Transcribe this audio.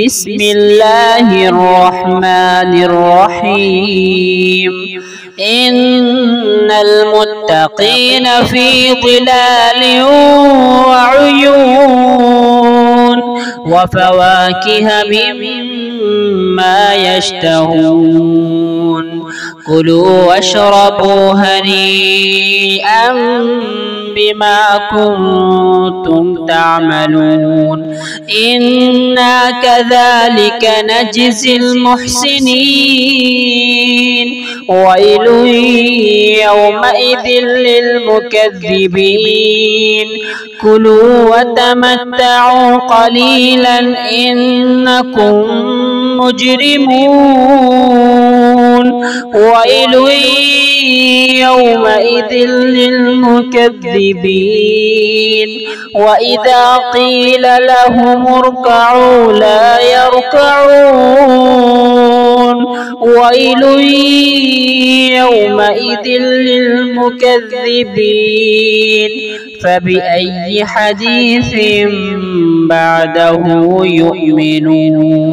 بسم الله الرحمن الرحيم إن المتقين في ظلال وعيون وفواكه مما يشتهون كلوا واشربوا هنيئا بما كنتم تعملون إنا كذلك نجزي المحسنين ويل يومئذ للمكذبين كلوا وتمتعوا قليلا إنكم مجرمون ويل يومئذ للمكذبين وإذا قيل لهم اركعوا لا يركعون ويل يومئذ للمكذبين فبأي حديث بعده يؤمنون.